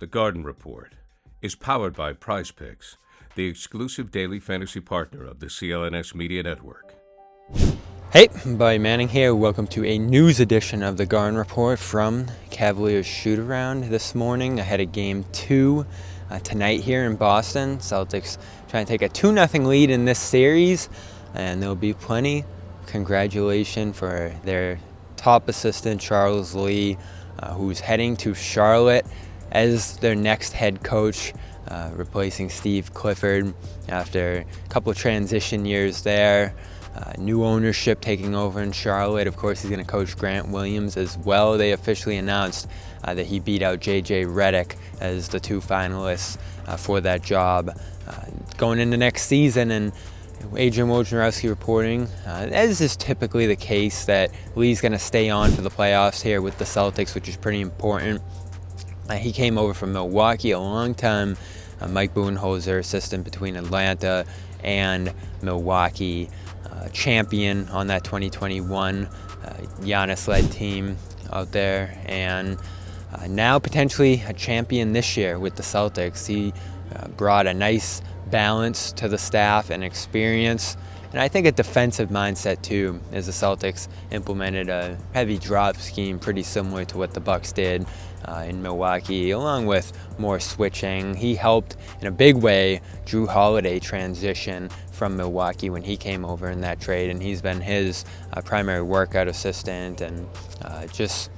The Garden Report is powered by Prize Picks, the exclusive daily fantasy partner of the CLNS Media Network. Hey, Buddy Manning here. Welcome to a news edition of the Garden Report from Cavaliers shoot-around this morning ahead of Game 2 tonight here in Boston. Celtics trying to take a 2-0 lead in this series, and there'll be plenty. Congratulations for their top assistant, Charles Lee, who's heading to Charlotte as their next head coach, replacing Steve Clifford after a couple of transition years there. New ownership taking over in Charlotte. Of course, he's going to coach Grant Williams as well. They officially announced that he beat out J.J. Redick as the two finalists for that job going into next season. And Adrian Wojnarowski reporting, as is typically the case, that Lee's going to stay on for the playoffs here with the Celtics, which is pretty important. He came over from Milwaukee, a long time Mike Budenholzer assistant between Atlanta and Milwaukee, champion on that 2021 Giannis-led team out there, and now potentially a champion this year with the Celtics. He brought a nice balance to the staff and experience, and I think a defensive mindset too, as the Celtics implemented a heavy drop scheme pretty similar to what the Bucks did in Milwaukee, along with more switching. He helped in a big way Jrue Holiday transition from Milwaukee when he came over in that trade, and he's been his primary workout assistant and just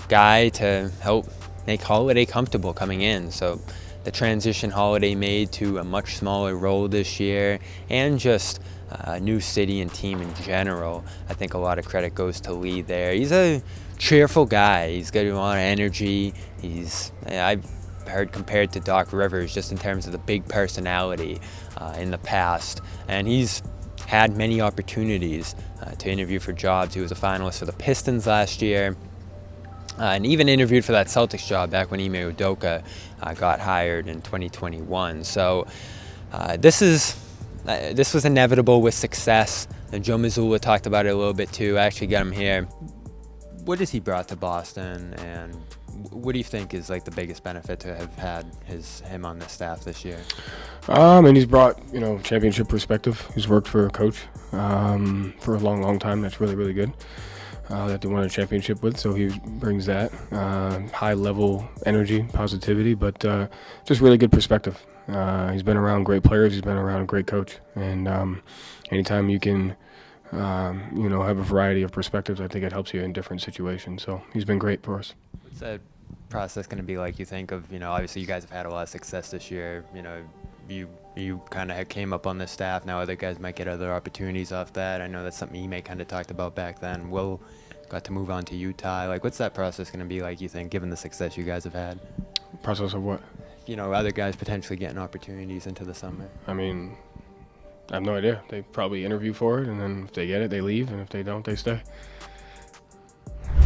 guy to help make Holiday comfortable coming in. So the transition Holiday made to a much smaller role this year, and just a new city and team in general, I think a lot of credit goes to Lee there. He's a cheerful guy. He's got a lot of energy. I've heard compared to Doc Rivers just in terms of the big personality in the past, and he's had many opportunities to interview for jobs. He was a finalist for the Pistons last year, and even interviewed for that Celtics job back when Ime Udoka got hired in 2021. So this was inevitable with success. And Joe Mazzulla talked about it a little bit too. I actually got him here. What has he brought to Boston, and what do you think is like the biggest benefit to have had him on the staff this year? And he's brought, championship perspective. He's worked for a coach for a long time. That's really, really good. That they won a championship with, so he brings that high level energy, positivity, but just really good perspective. He's been around great players. He's been around a great coach, and anytime you can have a variety of perspectives, I think it helps you in different situations. So he's been great for us. What's that process going to be like, you think of, obviously you guys have had a lot of success this year. You kind of came up on this staff. Now other guys might get other opportunities off that. I know that's something Ime kind of talked about back then. Will got to move on to Utah. Like, what's that process going to be like, you think, given the success you guys have had? Process of what? Other guys potentially getting opportunities into the summer. I mean, I have no idea. They probably interview for it, and then if they get it, they leave, and if they don't, they stay.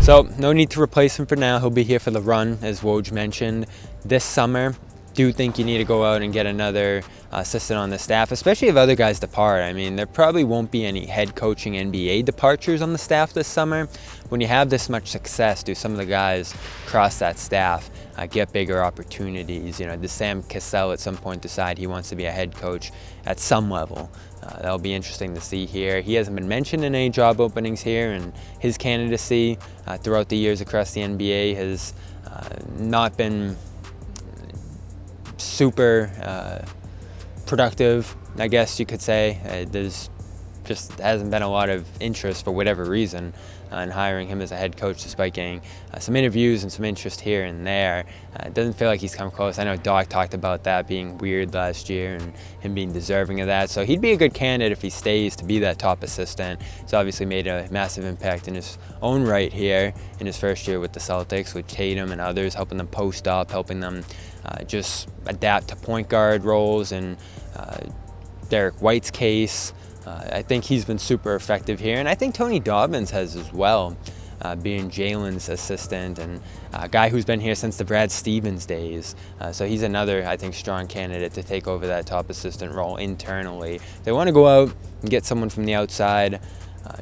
So no need to replace him for now. He'll be here for the run, as Woj mentioned, this summer. Do think you need to go out and get another assistant on the staff, especially if other guys depart. I mean, there probably won't be any head coaching NBA departures on the staff this summer. When you have this much success, do some of the guys cross that staff get bigger opportunities? Does Sam Cassell at some point decide he wants to be a head coach at some level? That'll be interesting to see here. He hasn't been mentioned in any job openings here, and his candidacy throughout the years across the NBA has not been super productive, I guess you could say. There's just hasn't been a lot of interest for whatever reason in hiring him as a head coach, despite getting some interviews and some interest here and there. It doesn't feel like he's come close. I know Doc talked about that being weird last year and him being deserving of that. So he'd be a good candidate if he stays to be that top assistant. He's obviously made a massive impact in his own right here in his first year with the Celtics, with Tatum and others, helping them post up, helping them just adapt to point guard roles, and Derek White's case. I think he's been super effective here, and I think Tony Dobbins has as well, being Jalen's assistant and a guy who's been here since the Brad Stevens days. So he's another, I think, strong candidate to take over that top assistant role internally. They want to go out and get someone from the outside.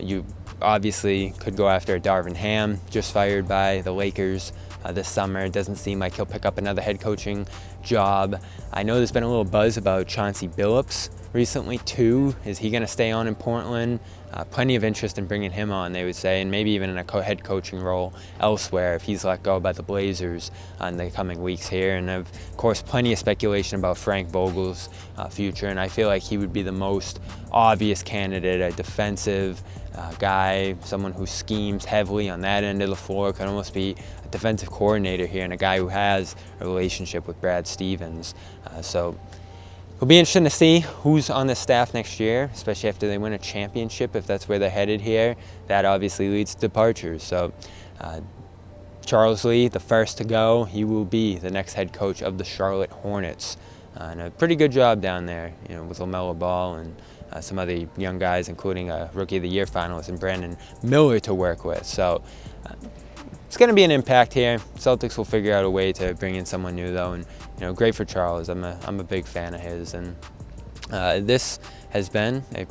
You obviously could go after Darvin Ham, just fired by the Lakers this summer. It doesn't seem like he'll pick up another head coaching job. I know there's been a little buzz about Chauncey Billups recently too. Is he going to stay on in Portland? Plenty of interest in bringing him on, they would say, and maybe even in a head coaching role elsewhere if he's let go by the Blazers in the coming weeks here. And of course, plenty of speculation about Frank Vogel's future, and I feel like he would be the most obvious candidate, a defensive guy, someone who schemes heavily on that end of the floor, could almost be a defensive coordinator here, and a guy who has a relationship with Brad Stevens. So it'll be interesting to see who's on the staff next year, especially after they win a championship, if that's where they're headed here. That obviously leads to departures. So Charles Lee, the first to go, he will be the next head coach of the Charlotte Hornets. And a pretty good job down there, with LaMelo Ball and some other young guys, including a Rookie of the Year finalist and Brandon Miller to work with. So it's going to be an impact here. Celtics will figure out a way to bring in someone new, though, and great for Charles. I'm a big fan of his, and this has been a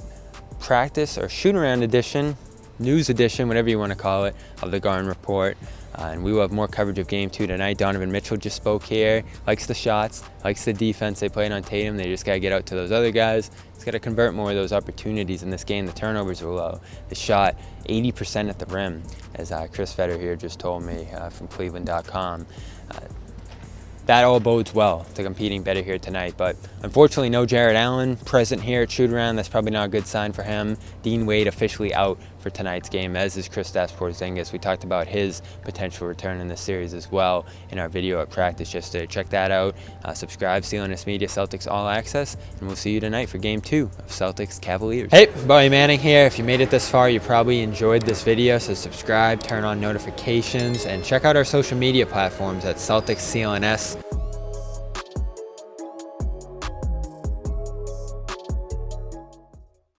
practice or shoot-around edition, news edition, whatever you want to call it, of the Garden Report. And we will have more coverage of Game 2 tonight. Donovan Mitchell just spoke here. Likes the shots, likes the defense they played on Tatum. They just got to get out to those other guys. He's got to convert more of those opportunities in this game. The turnovers were low. They shot 80% at the rim, as Chris Fetter here just told me from Cleveland.com. That all bodes well to competing better here tonight. But unfortunately, no Jared Allen present here at shoot-around. That's probably not a good sign for him. Dean Wade officially out for tonight's game, as is Kristaps Porzingis. We talked about his potential return in this series as well in our video at practice yesterday. Check that out. Subscribe, CLNS Media Celtics All Access, and we'll see you tonight for Game 2 of Celtics Cavaliers. Hey, Bobby Manning here. If you made it this far, you probably enjoyed this video, so subscribe, turn on notifications, and check out our social media platforms at Celtics CLNS.